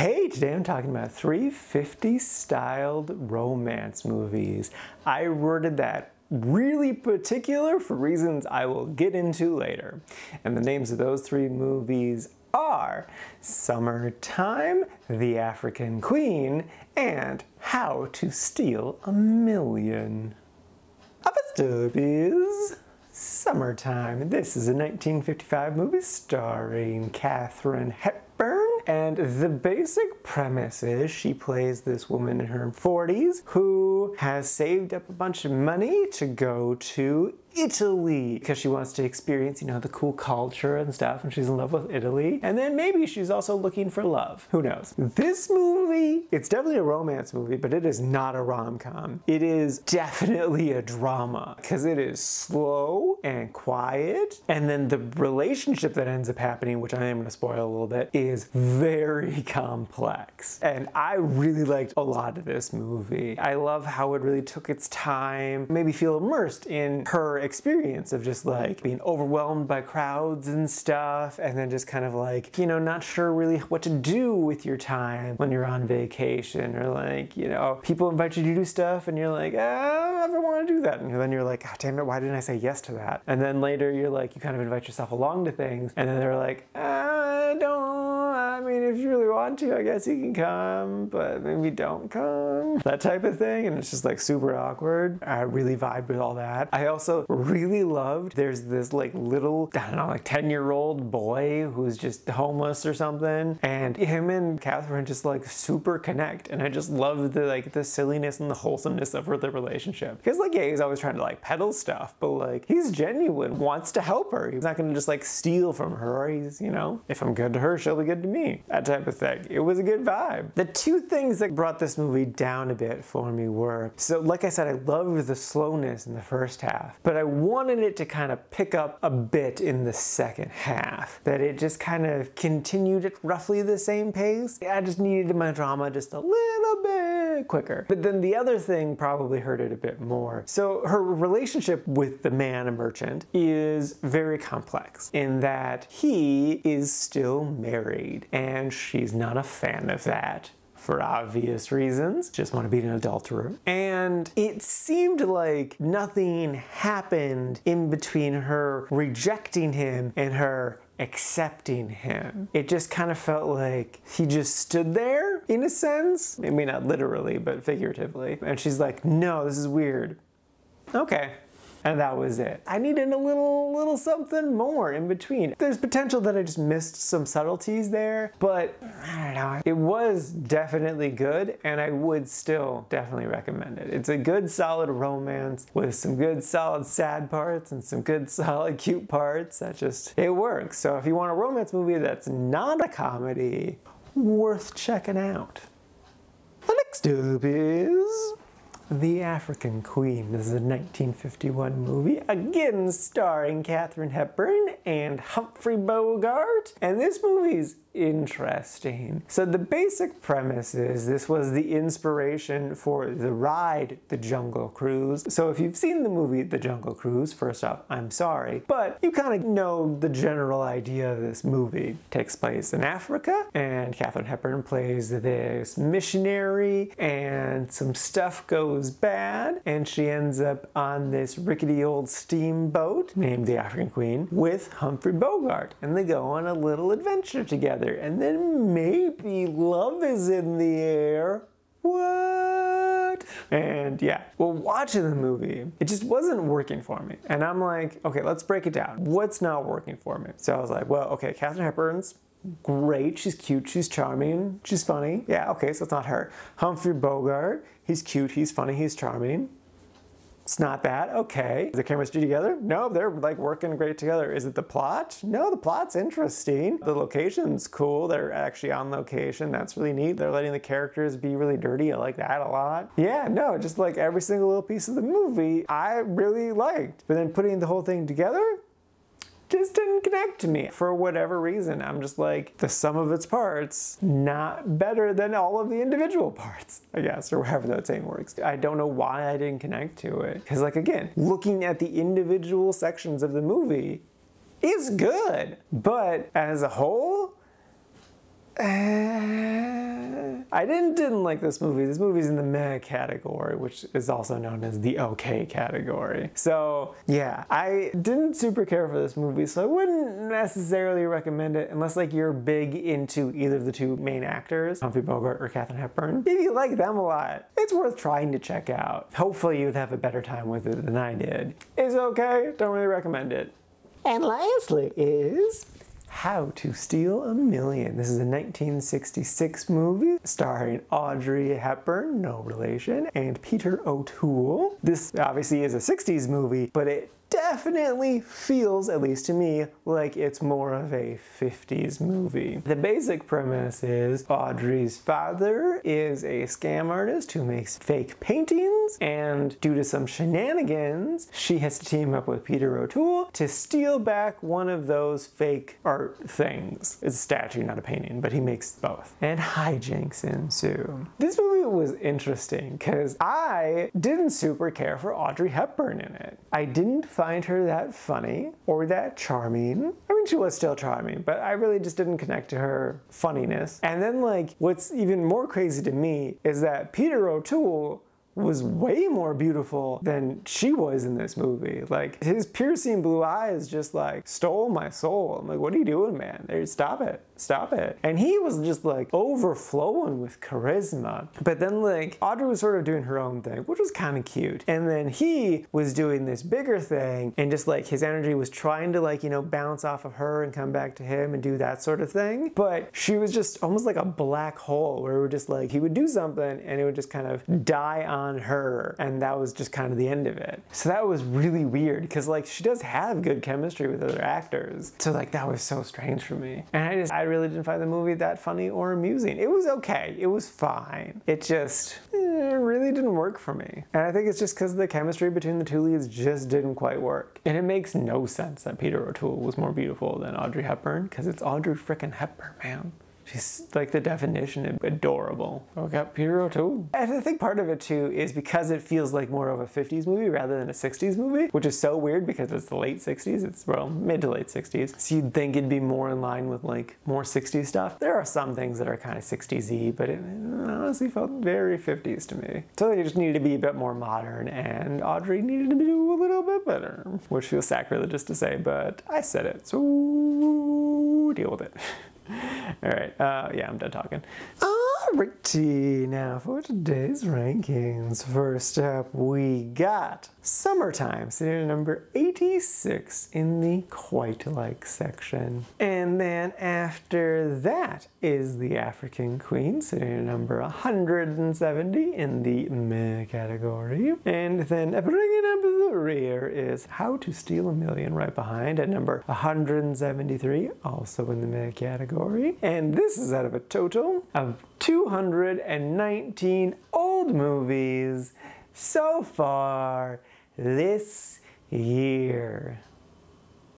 Hey, today I'm talking about 350 styled romance movies. I worded that really particular for reasons I will get into later. And the names of those three movies are Summertime, The African Queen, and How to Steal a Million. Stubbies. Summertime. This is a 1955 movie starring Katharine Hepburn, and the basic premise is she plays this woman in her 40s who has saved up a bunch of money to go to Italy because she wants to experience, you know, the cool culture and stuff, and she's in love with Italy. And then maybe she's also looking for love. Who knows? This movie, it's definitely a romance movie, but it is not a rom-com. It is definitely a drama because it is slow and quiet. And then the relationship that ends up happening, which I am going to spoil a little bit, is very complex. And I really liked a lot of this movie. I love how it really took its time, made me feel immersed in her experience of just like being overwhelmed by crowds and stuff, and then just kind of like, you know, not sure really what to do with your time when you're on vacation, or like, you know, people invite you to do stuff and you're like, I don't know if I want to do that, and then you're like, oh, damn it, why didn't I say yes to that? And then later you're like, you kind of invite yourself along to things, and then they're like, I mean, if you really want to, I guess you can come, but maybe don't come. That type of thing, and it's just like super awkward. I really vibed with all that. I also really loved, there's this like little, I don't know, like 10-year-old boy who's just homeless or something, and him and Katharine just like super connect, and I just love the like the silliness and the wholesomeness of the relationship. Because like, yeah, he's always trying to like peddle stuff, but like he's genuine, wants to help her. He's not gonna just like steal from her. He's, you know, if I'm good to her, she'll be good to me. That type of thing. It was a good vibe. The two things that brought this movie down a bit for me were, so like I said, I loved the slowness in the first half, but I wanted it to kind of pick up a bit in the second half. That it just kind of continued at roughly the same pace. I just needed my drama just a little bit quicker. But then the other thing probably hurt it a bit more. So her relationship with the man, a merchant, is very complex in that he is still married and she's not a fan of that. For obvious reasons, just want to be an adulterer. And it seemed like nothing happened in between her rejecting him and her accepting him. It just kind of felt like he just stood there, in a sense. I mean, not literally, but figuratively. And she's like, no, this is weird. Okay. And that was it. I needed a little something more in between. There's potential that I just missed some subtleties there, but I don't know. It was definitely good, and I would still definitely recommend it. It's a good, solid romance with some good, solid sad parts and some good, solid cute parts. It works. So if you want a romance movie that's not a comedy, worth checking out. The next dub is The African Queen. This is a 1951 movie, again starring Katharine Hepburn and Humphrey Bogart. And this movie's interesting. So the basic premise is this was the inspiration for the ride The Jungle Cruise. So if you've seen the movie The Jungle Cruise, first off, I'm sorry, but you kind of know the general idea of this movie. It takes place in Africa, and Katharine Hepburn plays this missionary, and some stuff goes bad, and she ends up on this rickety old steamboat named The African Queen with Humphrey Bogart, and they go on a little adventure together. And then maybe love is in the air. What? And yeah, well, watching the movie, it just wasn't working for me. And I'm like, okay, let's break it down. What's not working for me? So I was like, well, okay, Katharine Hepburn's great. She's cute, she's charming, she's funny. Yeah, okay, so it's not her. Humphrey Bogart, he's cute, he's funny, he's charming. It's not bad. Okay. Is the chemistry together? No, they're like working great together. Is it the plot? No, the plot's interesting. The location's cool. They're actually on location. That's really neat. They're letting the characters be really dirty. I like that a lot. Yeah, no, just like every single little piece of the movie I really liked. But then putting the whole thing together just didn't connect to me for whatever reason. I'm just like, the sum of its parts, not better than all of the individual parts, I guess, or however that saying works. I don't know why I didn't connect to it. Because like, again, looking at the individual sections of the movie is good, but as a whole, I didn't like this movie. This movie's in the meh category, which is also known as the okay category. So yeah, I didn't super care for this movie, so I wouldn't necessarily recommend it unless like you're big into either of the two main actors, Humphrey Bogart or Katharine Hepburn. If you like them a lot, it's worth trying to check out. Hopefully you'd have a better time with it than I did. It's okay, don't really recommend it. And lastly is How to Steal a Million. This is a 1966 movie starring Audrey Hepburn, no relation, and Peter O'Toole. This obviously is a 60s movie, but it definitely feels, at least to me, like it's more of a 50s movie. The basic premise is Audrey's father is a scam artist who makes fake paintings, and due to some shenanigans, she has to team up with Peter O'Toole to steal back one of those fake art things. It's a statue, not a painting, but he makes both. And hijinks ensue. This movie was interesting because I didn't super care for Audrey Hepburn in it. I didn't find her that funny or that charming. I mean, she was still charming, but I really just didn't connect to her funniness. And then like, what's even more crazy to me is that Peter O'Toole was way more beautiful than she was in this movie. Like, his piercing blue eyes just like stole my soul. I'm like, what are you doing, man? Stop it. Stop it. And he was just like overflowing with charisma. But then like Audrey was sort of doing her own thing, which was kind of cute. And then he was doing this bigger thing, and just like his energy was trying to like, you know, bounce off of her and come back to him and do that sort of thing. But she was just almost like a black hole where it would just like, he would do something and it would just kind of die on her, and that was just kind of the end of it. So that was really weird because like she does have good chemistry with other actors. So like that was so strange for me. And I really didn't find the movie that funny or amusing. It was okay. It was fine. It just really didn't work for me. And I think it's just because the chemistry between the two leads just didn't quite work. And it makes no sense that Peter O'Toole was more beautiful than Audrey Hepburn, because it's Audrey frickin' Hepburn, man. She's like the definition of adorable. Oh, got Peter O'Toole. And I think part of it too is because it feels like more of a 50s movie rather than a 60s movie, which is so weird because it's the late 60s. It's, well, mid to late 60s. So you'd think it'd be more in line with like more 60s stuff. There are some things that are kind of 60s-y, but it honestly felt very 50s to me. So they just needed to be a bit more modern, and Audrey needed to do a little bit better, which feels sacrilegious to say, but I said it, so deal with it. All right, yeah, I'm done talking. Alrighty, now for today's rankings. First up, we got Summertime, sitting at number 86 in the Quite Like section. And then after that is The African Queen, sitting at number 170 in the Meh category. And then bringing up the rear is How to Steal a Million, right behind at number 173, also in the Meh category. And this is out of a total of 219 old movies so far this year.